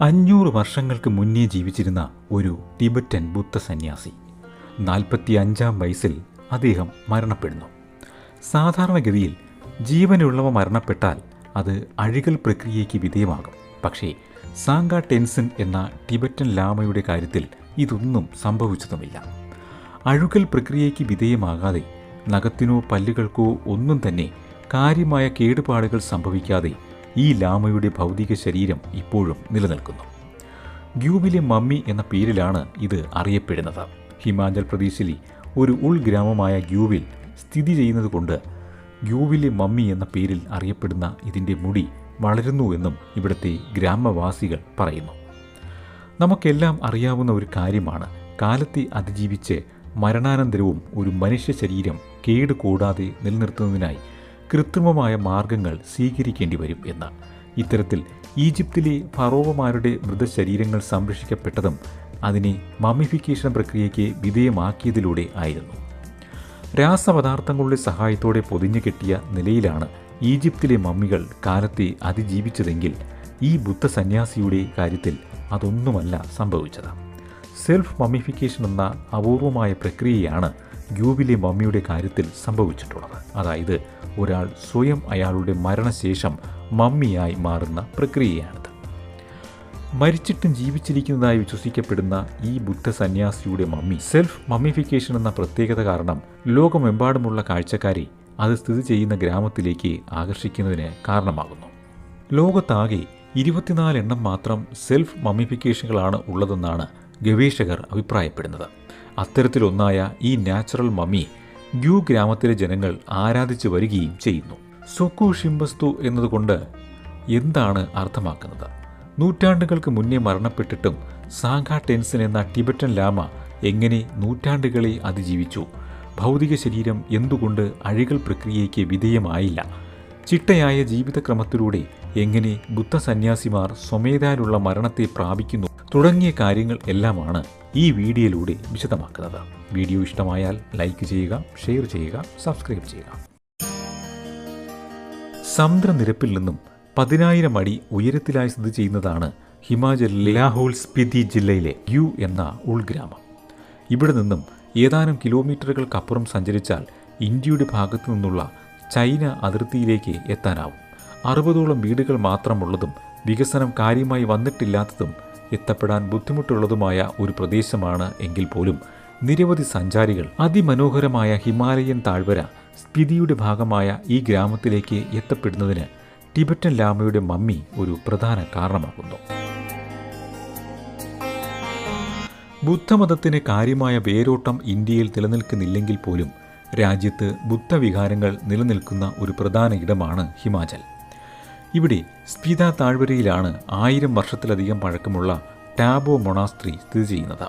500 വർഷങ്ങൾക്ക് മുന്നേ ജീവിച്ചിരുന്ന ഒരു ടിബറ്റൻ ബുദ്ധ സന്യാസി 45-ാം വയസ്സിൽ അദ്ദേഹം മരണപ്പെടുന്നു. സാധാരണഗതിയിൽ ജീവനുള്ളവ മരണപ്പെട്ടാൽ അത് അഴുകൽ പ്രക്രിയയ്ക്ക് വിധേയമാകും. പക്ഷേ സാങ്ക ടെൻസിൻ എന്ന ടിബറ്റൻ ലാമയുടെ കാര്യത്തിൽ ഇതൊന്നും സംഭവിച്ചതുമില്ല. അഴുകൽ പ്രക്രിയയ്ക്ക് വിധേയമാകാതെ നഖത്തിനോ പല്ലുകൾക്കോ ഒന്നും തന്നെ കാര്യമായ കേടുപാടുകൾ സംഭവിക്കാതെ ഈ ലാമയുടെ ഭൗതിക ശരീരം ഇപ്പോഴും നിലനിൽക്കുന്നു. ഗ്യൂവിലെ മമ്മി എന്ന പേരിലാണ് ഇത് അറിയപ്പെടുന്നത്. ഹിമാചൽ പ്രദേശിലെ ഒരു ഉൾഗ്രാമമായ ഗ്യൂവിൽ സ്ഥിതി ചെയ്യുന്നതുകൊണ്ട് ഗ്യൂവിലെ മമ്മി എന്ന പേരിൽ അറിയപ്പെടുന്ന ഇതിൻ്റെ മുടി വളരുന്നുവെന്നും ഇവിടുത്തെ ഗ്രാമവാസികൾ പറയുന്നു. നമുക്കെല്ലാം അറിയാവുന്ന ഒരു കാര്യമാണ്, കാലത്തെ അതിജീവിച്ച് മരണാനന്തരവും ഒരു മനുഷ്യ ശരീരം കേടുകൂടാതെ നിലനിർത്തുന്നതിനായി കൃത്രിമമായ മാർഗങ്ങൾ സ്വീകരിക്കേണ്ടി വരും എന്ന്. ഇത്തരത്തിൽ ഈജിപ്തിലെ ഫറോവമാരുടെ മൃതശരീരങ്ങൾ സംരക്ഷിക്കപ്പെട്ടതും അതിനെ മമ്മിഫിക്കേഷൻ പ്രക്രിയയ്ക്ക് വിധേയമാക്കിയതിലൂടെ ആയിരുന്നു. രാസപദാർത്ഥങ്ങളുടെ സഹായത്തോടെ പൊതിഞ്ഞു കെട്ടിയ നിലയിലാണ് ഈജിപ്തിലെ മമ്മികൾ കാലത്തെ അതിജീവിച്ചതെങ്കിൽ ഈ ബുദ്ധ സന്യാസിയുടെ കാര്യത്തിൽ അതൊന്നുമല്ല സംഭവിച്ചത്. സെൽഫ് മമ്മിഫിക്കേഷൻ എന്ന അപൂർവമായ പ്രക്രിയയാണ് ഗ്യൂവിലെ മമ്മിയുടെ കാര്യത്തിൽ സംഭവിച്ചിട്ടുള്ളത്. അതായത് ഒരാൾ സ്വയം അയാളുടെ മരണശേഷം മമ്മിയായി മാറുന്ന പ്രക്രിയയാണിത്. മരിച്ചിട്ടും ജീവിച്ചിരിക്കുന്നതായി വിശ്വസിക്കപ്പെടുന്ന ഈ ബുദ്ധ സന്യാസിയുടെ മമ്മി സെൽഫ് മമ്മിഫിക്കേഷൻ എന്ന പ്രത്യേകത കാരണം ലോകമെമ്പാടുമുള്ള കാഴ്ചക്കാരെ അത് സ്ഥിതി ചെയ്യുന്ന ഗ്രാമത്തിലേക്ക് ആകർഷിക്കുന്നതിന് കാരണമാകുന്നു. ലോകത്താകെ 24 എണ്ണം മാത്രം സെൽഫ് മമ്മിഫിക്കേഷനുകളാണ് ഉള്ളതെന്നാണ് ഗവേഷകർ അഭിപ്രായപ്പെടുന്നത്. അത്തരത്തിലൊന്നായ ഈ നാച്ചുറൽ മമ്മി ഗ്യൂ ഗ്രാമത്തിലെ ജനങ്ങൾ ആരാധിച്ചു വരികയും ചെയ്യുന്നു. സൊക്കു ഷിംബസ്തു എന്നതുകൊണ്ട് എന്താണ് അർത്ഥമാക്കുന്നത്? നൂറ്റാണ്ടുകൾക്ക് മുന്നേ മരണപ്പെട്ടിട്ടും സാങ്ക ടെൻസിൻ എന്ന ടിബറ്റൻ ലാമ എങ്ങനെ നൂറ്റാണ്ടുകളെ അതിജീവിച്ചു? ഭൗതിക ശരീരം എന്തുകൊണ്ട് അഴുകൽ പ്രക്രിയയ്ക്ക് വിധേയമായില്ല? ചിട്ടയായ ജീവിതക്രമത്തിലൂടെ എങ്ങനെ ബുദ്ധ സന്യാസിമാർ സ്വമേധാലുള്ള മരണത്തെ പ്രാപിക്കുന്നു? തുടങ്ങിയ കാര്യങ്ങൾ എല്ലാമാണ് ഈ വീഡിയോയിലൂടെ വിശദമാക്കുന്നത്. വീഡിയോ ഇഷ്ടമായാൽ ലൈക്ക് ചെയ്യുക, ഷെയർ ചെയ്യുക, സബ്സ്ക്രൈബ് ചെയ്യുക. സമുദ്രനിരപ്പിൽ നിന്നും 10,000 അടി ഉയരത്തിലായി സ്ഥിതി ചെയ്യുന്നതാണ് ഹിമാചലിലെ ലാഹോൾ സ്പിതി ജില്ലയിലെ ഗ്യൂ എന്ന ഉൾഗ്രാമം. ഇവിടെ നിന്നും ഏതാനും കിലോമീറ്ററുകൾക്കപ്പുറം സഞ്ചരിച്ചാൽ ഇന്ത്യയുടെ ഭാഗത്തു നിന്നുള്ള ചൈന അതിർത്തിയിലേക്ക് എത്താനാവും. 60ഓളം വീടുകൾ മാത്രമുള്ളതും വികസനം കാര്യമായി വന്നിട്ടില്ലാത്തതും എത്തപ്പെടാൻ ബുദ്ധിമുട്ടുള്ളതുമായ ഒരു പ്രദേശമാണ് എങ്കിൽ പോലും നിരവധി സഞ്ചാരികൾ അതിമനോഹരമായ ഹിമാലയൻ താഴ്വര സ്പിതിയുടെ ഭാഗമായ ഈ ഗ്രാമത്തിലേക്ക് എത്തപ്പെടുന്നതിന് ടിബറ്റൻ ലാമയുടെ മമ്മി ഒരു പ്രധാന കാരണമാകുന്നു. ബുദ്ധമതത്തിന് കാര്യമായ വേരോട്ടം ഇന്ത്യയിൽ നിലനിൽക്കുന്നില്ലെങ്കിൽ പോലും രാജ്യത്ത് ബുദ്ധവികാരങ്ങൾ നിലനിൽക്കുന്ന ഒരു പ്രധാന ഇടമാണ് ഹിമാചൽ. ഇവിടെ സ്പിത താഴ്വരയിലാണ് 1000 വർഷത്തിലധികം പഴക്കമുള്ള ടാബോ മൊണാസ്ട്രി സ്ഥിതി ചെയ്യുന്നത്.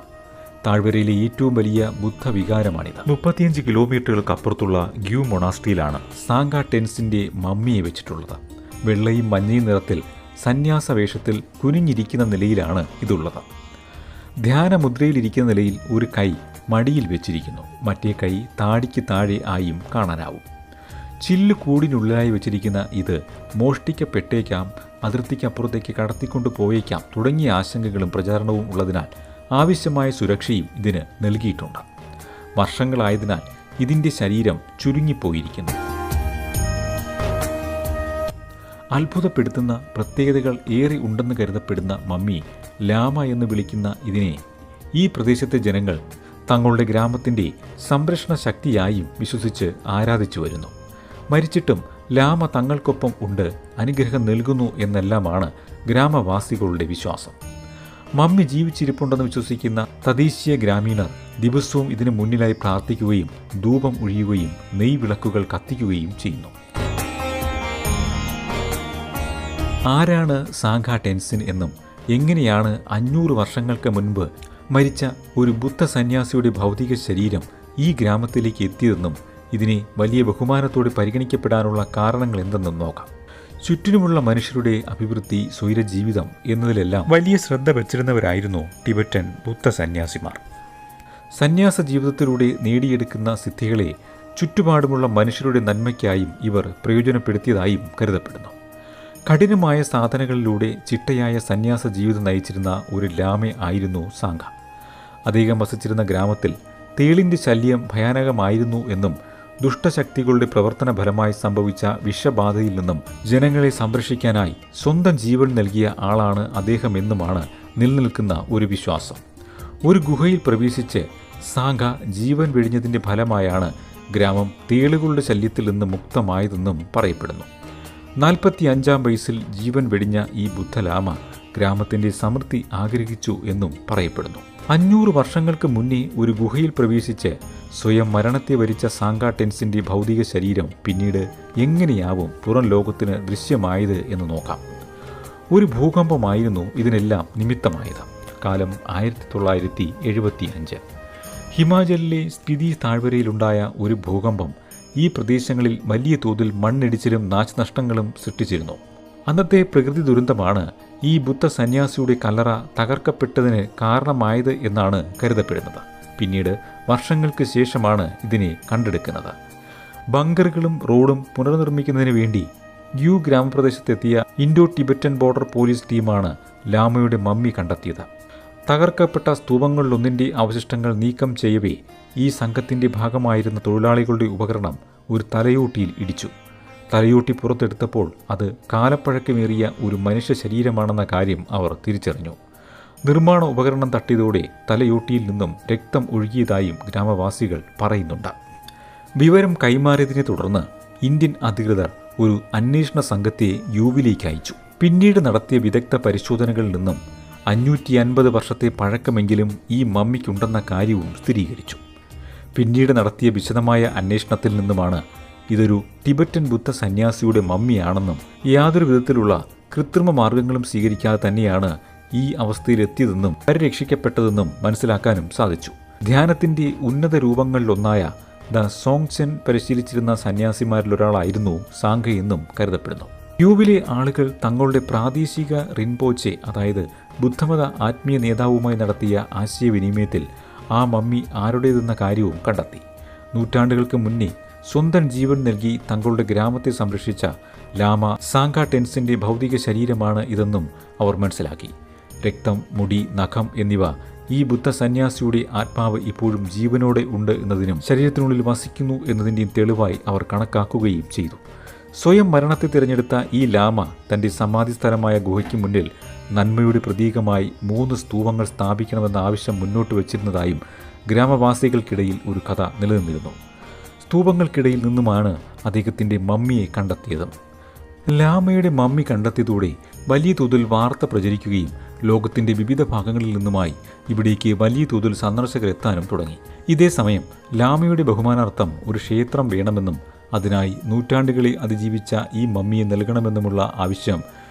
താഴ്വരയിലെ ഏറ്റവും വലിയ ബുദ്ധവികാരമാണിത്. 35 കിലോമീറ്ററുകൾക്കപ്പുറത്തുള്ള ഗ്യൂ മൊണാസ്ട്രിയിലാണ് സാങ്ക ടെൻസിൻ്റെ മമ്മിയെ വെച്ചിട്ടുള്ളത്. വെള്ളയും മഞ്ഞയും നിറത്തിൽ സന്യാസ വേഷത്തിൽ കുനിഞ്ഞിരിക്കുന്ന നിലയിലാണ് ഇതുള്ളത്. ധ്യാനമുദ്രയിലിരിക്കുന്ന നിലയിൽ ഒരു കൈ മടിയിൽ വെച്ചിരിക്കുന്നു, മറ്റേ കൈ താടിക്ക് താഴെ ആയും കാണാനാവും. ചില്ല് കൂടിനുള്ളിലായി വെച്ചിരിക്കുന്ന ഇത് മോഷ്ടിക്കപ്പെട്ടേക്കാം, അതിർത്തിക്കപ്പുറത്തേക്ക് കടത്തിക്കൊണ്ടു പോയേക്കാം തുടങ്ങിയ ആശങ്കകളും പ്രചാരണവും ഉള്ളതിനാൽ ആവശ്യമായ സുരക്ഷയും ഇതിന് നൽകിയിട്ടുണ്ട്. വർഷങ്ങളായതിനാൽ ഇതിൻ്റെ ശരീരം ചുരുങ്ങിപ്പോയിരിക്കുന്നു. അത്ഭുതപ്പെടുത്തുന്ന പ്രത്യേകതകൾ ഏറെ ഉണ്ടെന്ന് കരുതപ്പെടുന്ന മമ്മി ലാമ എന്ന് വിളിക്കുന്ന ഇതിനെ ഈ പ്രദേശത്തെ ജനങ്ങൾ തങ്ങളുടെ ഗ്രാമത്തിൻ്റെ സംരക്ഷണ ശക്തിയായും വിശ്വസിച്ച് ആരാധിച്ചു വരുന്നു. മരിച്ചിട്ടും ലാമ തങ്ങൾക്കൊപ്പം ഉണ്ട്, അനുഗ്രഹം നൽകുന്നു എന്നെല്ലാമാണ് ഗ്രാമവാസികളുടെ വിശ്വാസം. മമ്മി ജീവിച്ചിരിപ്പുണ്ടെന്ന് വിശ്വസിക്കുന്ന തദ്ദേശീയ ഗ്രാമീണർ ദിവസവും ഇതിനു മുന്നിലായി പ്രാർത്ഥിക്കുകയും ധൂപം ഒഴിയുകയും നെയ് വിളക്കുകൾ കത്തിക്കുകയും ചെയ്യുന്നു. ആരാണ് സാങ്ക ടെൻസിൻ എന്നും എങ്ങനെയാണ് 500 വർഷങ്ങൾക്ക് മുൻപ് മരിച്ച ഒരു ബുദ്ധ സന്യാസിയുടെ ഭൗതിക ശരീരം ഈ ഗ്രാമത്തിലേക്ക് എത്തിയതെന്നും ഇതിനെ വലിയ ബഹുമാനത്തോടെ പരിഗണിക്കപ്പെടാനുള്ള കാരണങ്ങൾ എന്തെന്നും നോക്കാം. ചുറ്റിനുമുള്ള മനുഷ്യരുടെ അഭിവൃദ്ധി, സ്വൈരജീവിതം എന്നതിലെല്ലാം വലിയ ശ്രദ്ധ വച്ചിരുന്നവരായിരുന്നു ടിബറ്റൻ ബുദ്ധ സന്യാസിമാർ. സന്യാസ ജീവിതത്തിലൂടെ നേടിയെടുക്കുന്ന സിദ്ധികളെ ചുറ്റുപാടുമുള്ള മനുഷ്യരുടെ നന്മയ്ക്കായും ഇവർ പ്രയോജനപ്പെടുത്തിയതായും കരുതപ്പെടുന്നു. കഠിനമായ സാധനകളിലൂടെ ചിട്ടയായ സന്യാസ ജീവിതം നയിച്ചിരുന്ന ഒരു ലാമ ആയിരുന്നു സാങ്ക. അദ്ദേഹം വസിച്ചിരുന്ന ഗ്രാമത്തിൽ തേളിൻ്റെ ശല്യം ഭയാനകമായിരുന്നു എന്നും ദുഷ്ടശക്തികളുടെ പ്രവർത്തന ഫലമായി സംഭവിച്ച വിഷബാധയിൽ നിന്നും ജനങ്ങളെ സംരക്ഷിക്കാനായി സ്വന്തം ജീവൻ നൽകിയ ആളാണ് അദ്ദേഹം എന്നുമാണ് നിലനിൽക്കുന്ന ഒരു വിശ്വാസം. ഒരു ഗുഹയിൽ പ്രവേശിച്ച് സാങ്ക ജീവൻ വെടിഞ്ഞതിൻ്റെ ഫലമായാണ് ഗ്രാമം തേളുകളുടെ ശല്യത്തിൽ നിന്ന് മുക്തമായതെന്നും പറയപ്പെടുന്നു. 45-ാം വയസ്സിൽ ജീവൻ വെടിഞ്ഞ ഈ ബുദ്ധലാമ ഗ്രാമത്തിൻ്റെ സമൃദ്ധി ആഗ്രഹിച്ചു എന്നും പറയപ്പെടുന്നു. 500 വർഷങ്ങൾക്ക് മുന്നേ ഒരു ഗുഹയിൽ പ്രവേശിച്ച് സ്വയം മരണത്തെ വരിച്ച സാങ്ക ടെൻസിൻ്റെ ഭൗതിക ശരീരം പിന്നീട് എങ്ങനെയാവും പുറം ലോകത്തിന് ദൃശ്യമായത് എന്ന് നോക്കാം. ഒരു ഭൂകമ്പമായിരുന്നു ഇതിനെല്ലാം നിമിത്തമായത്. കാലം 1975. ഹിമാചലിലെ സ്പിതി താഴ്വരയിലുണ്ടായ ഒരു ഭൂകമ്പം ഈ പ്രദേശങ്ങളിൽ വലിയ തോതിൽ മണ്ണിടിച്ചിലും നാശനഷ്ടങ്ങളും സൃഷ്ടിച്ചിരുന്നു. അന്നത്തെ പ്രകൃതി ദുരന്തമാണ് ഈ ബുദ്ധ സന്യാസിയുടെ കല്ലറ തകർക്കപ്പെട്ടതിന് കാരണമായത് എന്നാണ് കരുതപ്പെടുന്നത്. പിന്നീട് വർഷങ്ങൾക്ക് ശേഷമാണ് ഇതിനെ കണ്ടെടുക്കുന്നത്. ബങ്കറുകളും റോഡും പുനർനിർമ്മിക്കുന്നതിന് വേണ്ടി ഗ്യൂ ഗ്രാമപ്രദേശത്തെത്തിയ ഇൻഡോ ടിബറ്റൻ ബോർഡർ പോലീസ് ടീമാണ് ലാമയുടെ മമ്മി കണ്ടെത്തിയത്. തകർക്കപ്പെട്ട സ്തൂപങ്ങളിലൊന്നിൻ്റെ അവശിഷ്ടങ്ങൾ നീക്കം ചെയ്യവേ ഈ സംഘത്തിൻ്റെ ഭാഗമായിരുന്ന തൊഴിലാളികളുടെ ഉപകരണം ഒരു തലയോട്ടിയിൽ ഇടിച്ചു. തലയോട്ടി പുറത്തെടുത്തപ്പോൾ അത് കാലപ്പഴക്കമേറിയ ഒരു മനുഷ്യ ശരീരമാണെന്ന കാര്യം അവർ തിരിച്ചറിഞ്ഞു. നിർമ്മാണ ഉപകരണം തട്ടിയതോടെ തലയോട്ടിയിൽ നിന്നും രക്തം ഒഴുകിയതായും ഗ്രാമവാസികൾ പറയുന്നുണ്ട്. വിവരം കൈമാറിയതിനെ തുടർന്ന് ഇന്ത്യൻ അധികൃതർ ഒരു അന്വേഷണ സംഘത്തെ യുവിലേക്ക് അയച്ചു. പിന്നീട് നടത്തിയ വിദഗ്ധ പരിശോധനകളിൽ നിന്നും 550 വർഷത്തെ പഴക്കമെങ്കിലും ഈ മമ്മിക്കുണ്ടെന്ന കാര്യവും സ്ഥിരീകരിച്ചു. പിന്നീട് നടത്തിയ വിശദമായ അന്വേഷണത്തിൽ നിന്നുമാണ് ഇതൊരു ടിബറ്റൻ ബുദ്ധ സന്യാസിയുടെ മമ്മിയാണെന്നും യാതൊരു വിധത്തിലുള്ള കൃത്രിമ മാർഗങ്ങളും സ്വീകരിക്കാതെ തന്നെയാണ് ഈ അവസ്ഥയിലെത്തിയതെന്നും പരിരക്ഷിക്കപ്പെട്ടതെന്നും മനസ്സിലാക്കാനും സാധിച്ചു. ധ്യാനത്തിൻ്റെ ഉന്നത രൂപങ്ങളിലൊന്നായ ദ സോങ്ചെൻ പരിശീലിച്ചിരുന്ന സന്യാസിമാരിലൊരാളായിരുന്നു സാങ്ക കരുതപ്പെടുന്നു. യുവിലെ ആളുകൾ തങ്ങളുടെ പ്രാദേശിക റിൻപോച്ചെ, അതായത് ബുദ്ധമത ആത്മീയ നേതാവുമായി നടത്തിയ ആശയവിനിമയത്തിൽ ആ മമ്മി ആരുടേതെന്ന കാര്യവും കണ്ടെത്തി. നൂറ്റാണ്ടുകൾക്ക് മുന്നേ സ്വന്തം ജീവൻ നൽകി തങ്ങളുടെ ഗ്രാമത്തെ സംരക്ഷിച്ച ലാമ സാങ്ക ടെൻസിൻ്റെ ഭൗതിക ശരീരമാണ് ഇതെന്നും അവർ മനസ്സിലാക്കി. രക്തം, മുടി, നഖം എന്നിവ ഈ ബുദ്ധ സന്യാസിയുടെ ആത്മാവ് ഇപ്പോഴും ജീവനോടെ ഉണ്ട് എന്നതിനും ശരീരത്തിനുള്ളിൽ വസിക്കുന്നു എന്നതിൻ്റെയും തെളിവായി അവർ കണക്കാക്കുകയും ചെയ്തു. സ്വയം മരണത്തെ തിരഞ്ഞെടുത്ത ഈ ലാമ തൻ്റെ സമാധി സ്ഥലമായ ഗുഹയ്ക്ക് മുന്നിൽ നന്മയുടെ പ്രതീകമായി 3 സ്തൂപങ്ങൾ സ്ഥാപിക്കണമെന്ന ആവശ്യം മുന്നോട്ട് വച്ചിരുന്നതായും ഗ്രാമവാസികൾക്കിടയിൽ ഒരു കഥ നിലനിന്നിരുന്നു. സ്തൂപങ്ങൾക്കിടയിൽ നിന്നുമാണ് അദ്ദേഹത്തിൻ്റെ മമ്മിയെ കണ്ടെത്തിയതും. ലാമയുടെ മമ്മി കണ്ടെത്തിയതോടെ വലിയ തോതിൽ വാർത്ത പ്രചരിക്കുകയും ലോകത്തിൻ്റെ വിവിധ ഭാഗങ്ങളിൽ നിന്നുമായി ഇവിടേക്ക് വലിയ തോതിൽ സന്ദർശകരെത്താനും തുടങ്ങി. ഇതേസമയം ലാമയുടെ ബഹുമാനാർത്ഥം ഒരു ക്ഷേത്രം വേണമെന്നും അതിനായി നൂറ്റാണ്ടുകളെ അതിജീവിച്ച ഈ മമ്മിയെ നൽകണമെന്നുമുള്ള ആവശ്യം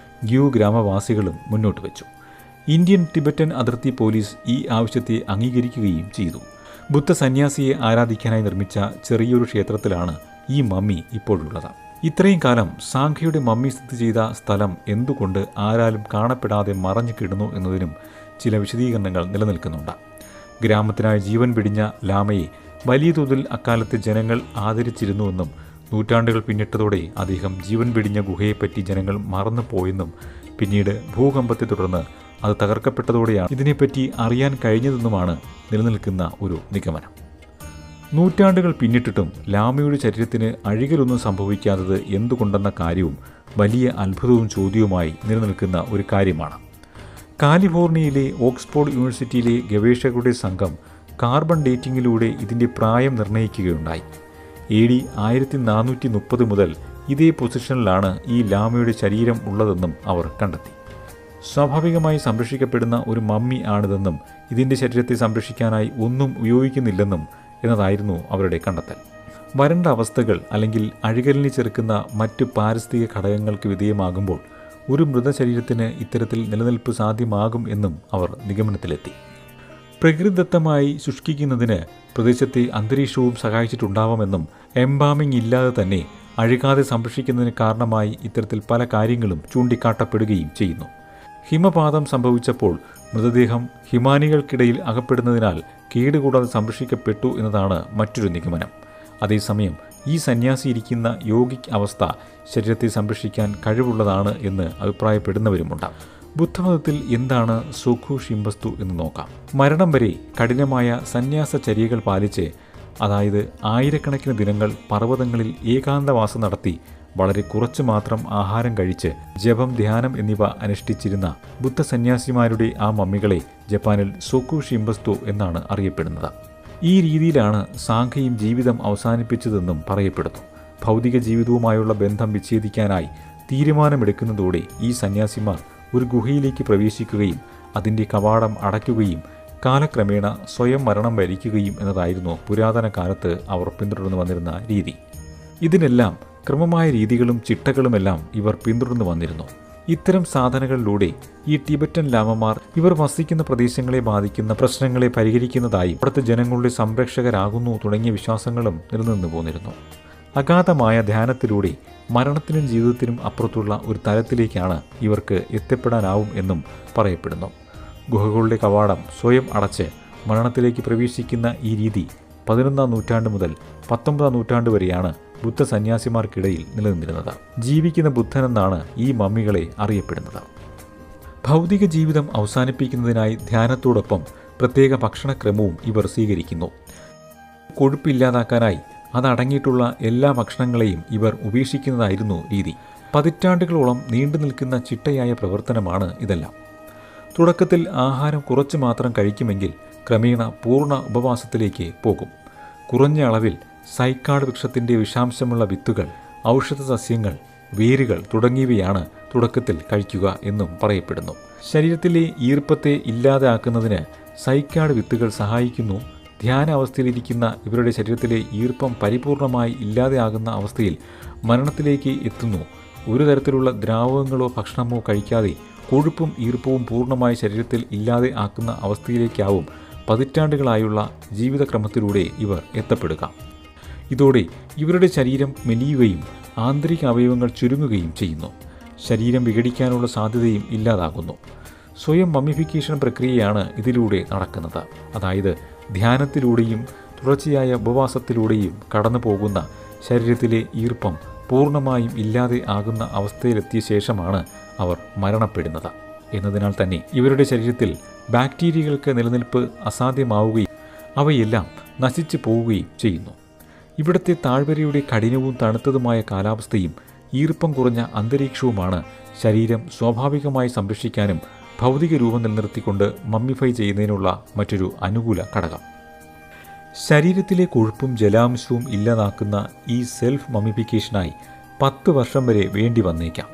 ഗ്യൂ ഗ്രാമവാസികളും മുന്നോട്ട് വെച്ചു. ഇന്ത്യൻ ടിബറ്റൻ അതിർത്തി പോലീസ് ഈ ആവശ്യത്തെ അംഗീകരിക്കുകയും ചെയ്തു. ബുദ്ധ സന്യാസിയെ ആരാധിക്കാനായി നിർമ്മിച്ച ചെറിയൊരു ക്ഷേത്രത്തിലാണ് ഈ മമ്മി ഇപ്പോഴുള്ളത്. ഇത്രയും കാലം സാങ്ഖയുടെ മമ്മി സ്ഥിതി ചെയ്ത സ്ഥലം എന്തുകൊണ്ട് ആരാലും കാണപ്പെടാതെ മറഞ്ഞു കിടന്നു എന്നതിനും ചില വിശദീകരണങ്ങൾ നിലനിൽക്കുന്നുണ്ട്. ഗ്രാമത്തിനായി ജീവൻ വെടിഞ്ഞ ലാമയെ വലിയ തോതിൽ അക്കാലത്ത് ജനങ്ങൾ ആദരിച്ചിരുന്നുവെന്നും നൂറ്റാണ്ടുകൾ പിന്നിട്ടതോടെ അദ്ദേഹം ജീവൻ വെടിഞ്ഞ ഗുഹയെപ്പറ്റി ജനങ്ങൾ മറന്നുപോയെന്നും പിന്നീട് ഭൂകമ്പത്തെ തുടർന്ന് അത് തകർക്കപ്പെട്ടതോടെയാണ് ഇതിനെപ്പറ്റി അറിയാൻ കഴിഞ്ഞതെന്നുമാണ് നിലനിൽക്കുന്ന ഒരു നിഗമനം. നൂറ്റാണ്ടുകൾ പിന്നിട്ടിട്ടും ലാമയുടെ ശരീരത്തിന് അഴികലൊന്നും സംഭവിക്കാത്തത് എന്തുകൊണ്ടെന്ന കാര്യവും വലിയ അത്ഭുതവും ചോദ്യവുമായി നിലനിൽക്കുന്ന ഒരു കാര്യമാണ്. കാലിഫോർണിയയിലെ ഓക്സ്ഫോർഡ് യൂണിവേഴ്സിറ്റിയിലെ ഗവേഷകരുടെ സംഘം കാർബൺ ഡേറ്റിംഗിലൂടെ ഇതിൻ്റെ പ്രായം നിർണ്ണയിക്കുകയുണ്ടായി. AD 1430 മുതൽ ഇതേ പൊസിഷനിലാണ് ഈ ലാമയുടെ ശരീരം ഉള്ളതെന്നും അവർ കണ്ടെത്തി. സ്വാഭാവികമായി സംരക്ഷിക്കപ്പെടുന്ന ഒരു മമ്മി ആണിതെന്നും ഇതിൻ്റെ ശരീരത്തെ സംരക്ഷിക്കാനായി ഒന്നും ഉപയോഗിക്കുന്നില്ലെന്നും എന്നതായിരുന്നു അവരുടെ കണ്ടെത്തൽ. വരണ്ട അവസ്ഥകൾ അല്ലെങ്കിൽ അഴുകലിനെ ചെറുക്കുന്ന മറ്റ് പാരിസ്ഥിതിക ഘടകങ്ങൾക്ക് വിധേയമാകുമ്പോൾ ഒരു മൃതശരീരത്തിന് ഇത്തരത്തിൽ നിലനിൽപ്പ് സാധ്യമാകും എന്നും അവർ നിഗമനത്തിലെത്തി. പ്രകൃതിദത്തമായി ശുഷ്കിക്കുന്നതിന് പ്രദേശത്തെ അന്തരീക്ഷവും സഹായിച്ചിട്ടുണ്ടാവാമെന്നും എംബാമിംഗ് ഇല്ലാതെ തന്നെ അഴുകാതെ സംരക്ഷിക്കുന്നതിന് കാരണമായി ഇത്തരത്തിൽ പല കാര്യങ്ങളും ചൂണ്ടിക്കാട്ടപ്പെടുകയും ചെയ്യുന്നു. ഹിമപാതം സംഭവിച്ചപ്പോൾ മൃതദേഹം ഹിമാനികൾക്കിടയിൽ അകപ്പെടുന്നതിനാൽ കേടുകൂടാതെ സംരക്ഷിക്കപ്പെട്ടു എന്നതാണ് മറ്റൊരു നിഗമനം. അതേസമയം ഈ സന്യാസി ഇരിക്കുന്ന യോഗിക് അവസ്ഥ ശരീരത്തെ സംരക്ഷിക്കാൻ കഴിവുള്ളതാണ് എന്ന് അഭിപ്രായപ്പെടുന്നവരുമുണ്ട്. ബുദ്ധമതത്തിൽ എന്താണ് സുഖു ഷിംബസ്തു എന്ന് നോക്കാം. മരണം വരെ കഠിനമായ സന്യാസചര്യകൾ പാലിച്ച്, അതായത് ആയിരക്കണക്കിന് ദിനങ്ങൾ പർവ്വതങ്ങളിൽ ഏകാന്തവാസം നടത്തി വളരെ കുറച്ചു മാത്രം ആഹാരം കഴിച്ച് ജപം, ധ്യാനം എന്നിവ അനുഷ്ഠിച്ചിരുന്ന ബുദ്ധ സന്യാസിമാരുടെ ആ മമ്മികളെ ജപ്പാനിൽ സോക്കു ഷിംബസ്തു എന്നാണ് അറിയപ്പെടുന്നത്. ഈ രീതിയിലാണ് സാംഖയും ജീവിതം അവസാനിപ്പിച്ചതെന്നും പറയപ്പെടുന്നു. ഭൗതിക ജീവിതവുമായുള്ള ബന്ധം വിച്ഛേദിക്കാനായി തീരുമാനമെടുക്കുന്നതോടെ ഈ സന്യാസിമാർ ഒരു ഗുഹയിലേക്ക് പ്രവേശിക്കുകയും അതിൻ്റെ കവാടം അടയ്ക്കുകയും കാലക്രമേണ സ്വയം മരണം വരിക്കുകയും എന്നതായിരുന്നു പുരാതന കാലത്ത് അവർ പിന്തുടർന്നു വന്നിരുന്ന രീതി. ഇതിനെല്ലാം ക്രമമായ രീതികളും ചിട്ടകളുമെല്ലാം ഇവർ പിന്തുടർന്നു വന്നിരുന്നു. ഇത്തരം സാധനകളിലൂടെ ഈ ടിബറ്റൻ ലാമമാർ ഇവർ വസിക്കുന്ന പ്രദേശങ്ങളെ ബാധിക്കുന്ന പ്രശ്നങ്ങളെ പരിഹരിക്കുന്നതായും അവിടുത്തെ ജനങ്ങളുടെ സംരക്ഷകരാകുന്നു തുടങ്ങിയ വിശ്വാസങ്ങളും നിലനിന്നു പോന്നിരുന്നു. അഗാധമായ ധ്യാനത്തിലൂടെ മരണത്തിനും ജീവിതത്തിനും അപ്പുറത്തുള്ള ഒരു തലത്തിലേക്കാണ് ഇവർക്ക് എത്തിപ്പെടാനാവും എന്നും പറയപ്പെടുന്നു. ഗുഹകളുടെ കവാടം സ്വയം അടച്ച് മരണത്തിലേക്ക് പ്രവേശിക്കുന്ന ഈ രീതി 11-ാം നൂറ്റാണ്ട് മുതൽ 19-ാം നൂറ്റാണ്ട് വരെയാണ് ബുദ്ധ സന്യാസിമാർക്കിടയിൽ നിലനിന്നിരുന്നത്. ജീവിക്കുന്ന ബുദ്ധനെന്നാണ് ഈ മമ്മികളെ അറിയപ്പെടുന്നത്. ഭൗതിക ജീവിതം അവസാനിപ്പിക്കുന്നതിനായി ധ്യാനത്തോടൊപ്പം പ്രത്യേക ഭക്ഷണക്രമവും ഇവർ സ്വീകരിക്കുന്നു. കൊഴുപ്പില്ലാതാക്കാനായി അതടങ്ങിയിട്ടുള്ള എല്ലാ ഭക്ഷണങ്ങളെയും ഇവർ ഉപേക്ഷിക്കുന്നതായിരുന്നു രീതി. പതിറ്റാണ്ടുകളോളം നീണ്ടു നിൽക്കുന്ന ചിട്ടയായ പ്രവർത്തനമാണ് ഇതെല്ലാം. തുടക്കത്തിൽ ആഹാരം കുറച്ചു മാത്രം കഴിക്കുമെങ്കിൽ ക്രമേണ പൂർണ്ണ ഉപവാസത്തിലേക്ക് പോകും. കുറഞ്ഞ അളവിൽ സൈക്കാഡ് വൃക്ഷത്തിൻ്റെ വിഷാംശമുള്ള വിത്തുകൾ, ഔഷധ സസ്യങ്ങൾ, വേരുകൾ തുടങ്ങിയവയാണ് തുടക്കത്തിൽ കഴിക്കുക എന്നും പറയപ്പെടുന്നു. ശരീരത്തിലെ ഈർപ്പത്തെ ഇല്ലാതാക്കുന്നതിന് സൈക്കാഡ് വിത്തുകൾ സഹായിക്കുന്നു. ധ്യാന അവസ്ഥയിലിരിക്കുന്ന ഇവരുടെ ശരീരത്തിലെ ഈർപ്പം പരിപൂർണമായി ഇല്ലാതെയാകുന്ന അവസ്ഥയിൽ മരണത്തിലേക്ക് എത്തുന്നു. ഒരു തരത്തിലുള്ള ദ്രാവകങ്ങളോ ഭക്ഷണമോ കഴിക്കാതെ കൊഴുപ്പും ഈർപ്പവും പൂർണ്ണമായി ശരീരത്തിൽ ഇല്ലാതെ ആക്കുന്ന അവസ്ഥയിലേക്കാവും പതിറ്റാണ്ടുകളായുള്ള ജീവിതക്രമത്തിലൂടെ ഇവർ എത്തപ്പെടുക. ഇതോടെ ഇവരുടെ ശരീരം മെലിയുകയും ആന്തരിക അവയവങ്ങൾ ചുരുങ്ങുകയും ചെയ്യുന്നു. ശരീരം വിഘടിക്കാനുള്ള സാധ്യതയും ഇല്ലാതാകുന്നു. സ്വയം മമ്മിഫിക്കേഷൻ പ്രക്രിയയാണ് ഇതിലൂടെ നടക്കുന്നത്. അതായത് ധ്യാനത്തിലൂടെയും തുടർച്ചയായ ഉപവാസത്തിലൂടെയും കടന്നു പോകുന്ന ശരീരത്തിലെ ഈർപ്പം പൂർണ്ണമായും ഇല്ലാതെ ആകുന്ന അവസ്ഥയിലെത്തിയ ശേഷമാണ് അവർ മരണപ്പെടുന്നത്. എന്നതിനാൽ തന്നെ ഇവരുടെ ശരീരത്തിൽ ബാക്ടീരിയകൾക്ക് നിലനിൽപ്പ് അസാധ്യമാവുകയും അവയെല്ലാം നശിച്ചു പോവുകയും ചെയ്യുന്നു. ഇവിടുത്തെ താഴ്വരയുടെ കഠിനവും തണുത്തതുമായ കാലാവസ്ഥയും ഈർപ്പം കുറഞ്ഞ അന്തരീക്ഷവുമാണ് ശരീരം സ്വാഭാവികമായി സംരക്ഷിക്കാനും ഭൗതിക രൂപം നിലനിർത്തിക്കൊണ്ട് മമ്മിഫൈ ചെയ്യുന്നതിനുള്ള മറ്റൊരു അനുകൂല ഘടകം. ശരീരത്തിലെ കൊഴുപ്പും ജലാംശവും ഇല്ലാതാക്കുന്ന ഈ സെൽഫ് മമ്മിഫിക്കേഷനായി 10 വർഷം വരെ വേണ്ടി വന്നേക്കാം.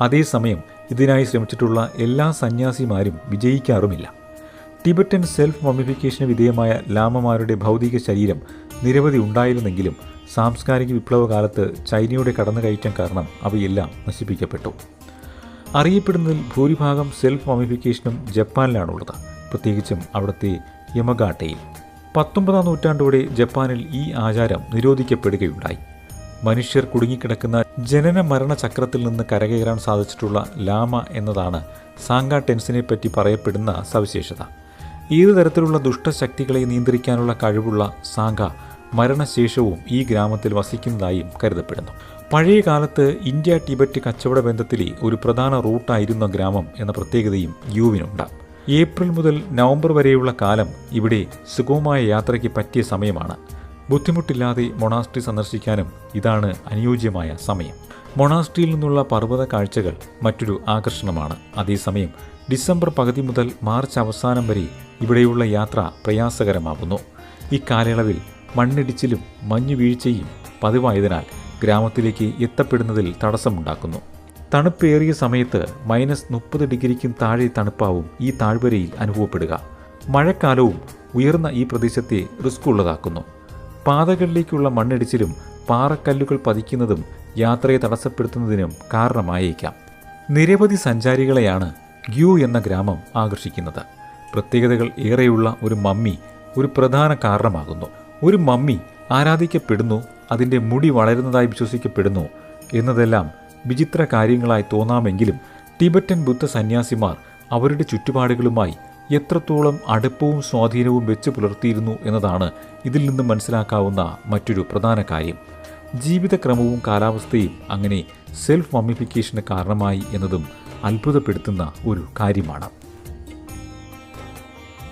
അതേസമയം ഇതിനായി ശ്രമിച്ചിട്ടുള്ള എല്ലാ സന്യാസിമാരും വിജയിക്കാറുമില്ല. ടിബറ്റൻ സെൽഫ് മമ്മിഫിക്കേഷന് വിധേയമായ ലാമമാരുടെ ഭൗതിക ശരീരം നിരവധി ഉണ്ടായിരുന്നെങ്കിലും സാംസ്കാരിക വിപ്ലവകാലത്ത് ചൈനയുടെ കടന്നുകയറ്റം കാരണം അവയെല്ലാം നശിപ്പിക്കപ്പെട്ടു. അറിയപ്പെടുന്നതിൽ ഭൂരിഭാഗം സെൽഫ് മമ്മിഫിക്കേഷനും ജപ്പാനിലാണുള്ളത്, പ്രത്യേകിച്ചും അവിടുത്തെ യമഗാട്ടയിൽ. 19-ാം നൂറ്റാണ്ടോടെ ജപ്പാനിൽ ഈ ആചാരം നിരോധിക്കപ്പെടുകയുണ്ടായി. മനുഷ്യർ കുടുങ്ങിക്കിടക്കുന്ന ജനന മരണ ചക്രത്തിൽ നിന്ന് കരകയറാൻ സാധിച്ചിട്ടുള്ള ലാമ എന്നതാണ് സാങ്ക ടെൻസിനെ പറ്റി പറയപ്പെടുന്ന സവിശേഷത. ഏതു തരത്തിലുള്ള ദുഷ്ടശക്തികളെ നിയന്ത്രിക്കാനുള്ള കഴിവുള്ള സാങ്ക മരണശേഷവും ഈ ഗ്രാമത്തിൽ വസിക്കുന്നതായും കരുതപ്പെടുന്നു. പഴയ കാലത്ത് ഇന്ത്യ ടിബറ്റ് കച്ചവട ബന്ധത്തിലെ ഒരു പ്രധാന റൂട്ടായിരുന്ന ഗ്രാമം എന്ന പ്രത്യേകതയും ഗ്യൂവിനുണ്ട്. ഏപ്രിൽ മുതൽ നവംബർ വരെയുള്ള കാലം ഇവിടെ സുഗമമായ യാത്രയ്ക്ക് പറ്റിയ സമയമാണ്. ബുദ്ധിമുട്ടില്ലാതെ മൊണാസ്ട്രി സന്ദർശിക്കാനും ഇതാണ് അനുയോജ്യമായ സമയം. മൊണാസ്ട്രിയിൽ നിന്നുള്ള പർവ്വത കാഴ്ചകൾ മറ്റൊരു ആകർഷണമാണ്. അതേസമയം ഡിസംബർ പകുതി മുതൽ മാർച്ച് അവസാനം വരെ ഇവിടെയുള്ള യാത്ര പ്രയാസകരമാകുന്നു. ഇക്കാലയളവിൽ മണ്ണിടിച്ചിലും മഞ്ഞുവീഴ്ചയും പതിവായതിനാൽ ഗ്രാമത്തിലേക്ക് എത്തപ്പെടുന്നതിൽ തടസ്സമുണ്ടാക്കുന്നു. തണുപ്പേറിയ സമയത്ത് -30 ഡിഗ്രിക്കും താഴെ തണുപ്പാവും ഈ താഴ്വരയിൽ അനുഭവപ്പെടുക. മഴക്കാലവും ഉയർന്ന ഈ പ്രദേശത്തെ റിസ്ക് ഉള്ളതാക്കുന്നു. പാതകളിലേക്കുള്ള മണ്ണിടിച്ചിലും പാറക്കല്ലുകൾ പതിക്കുന്നതും യാത്രയെ തടസ്സപ്പെടുത്തുന്നതിനും കാരണമായേക്കാം. നിരവധി സഞ്ചാരികളെയാണ് ഗ്യൂ എന്ന ഗ്രാമം ആകർഷിക്കുന്നത്. പ്രത്യേകതകൾ ഏറെയുള്ള ഒരു മമ്മി ഒരു പ്രധാന കാരണമാകുന്നു. ഒരു മമ്മി ആരാധിക്കപ്പെടുന്നു, അതിൻ്റെ മുടി വളരുന്നതായി വിശ്വസിക്കപ്പെടുന്നു എന്നതെല്ലാം വിചിത്ര കാര്യങ്ങളായി തോന്നാമെങ്കിലും ടിബറ്റൻ ബുദ്ധ സന്യാസിമാർ അവരുടെ ചുറ്റുപാടുകളുമായി എത്രത്തോളം അടുപ്പവും സ്വാധീനവും വെച്ച് പുലർത്തിയിരുന്നു എന്നതാണ് ഇതിൽ നിന്ന് മനസ്സിലാക്കാവുന്ന മറ്റൊരു പ്രധാന കാര്യം. ജീവിതക്രമവും കാലാവസ്ഥയും അങ്ങനെ സെൽഫ് മമ്മിഫിക്കേഷന് കാരണമായി എന്നതും അത്ഭുതപ്പെടുത്തുന്ന ഒരു കാര്യമാണ്.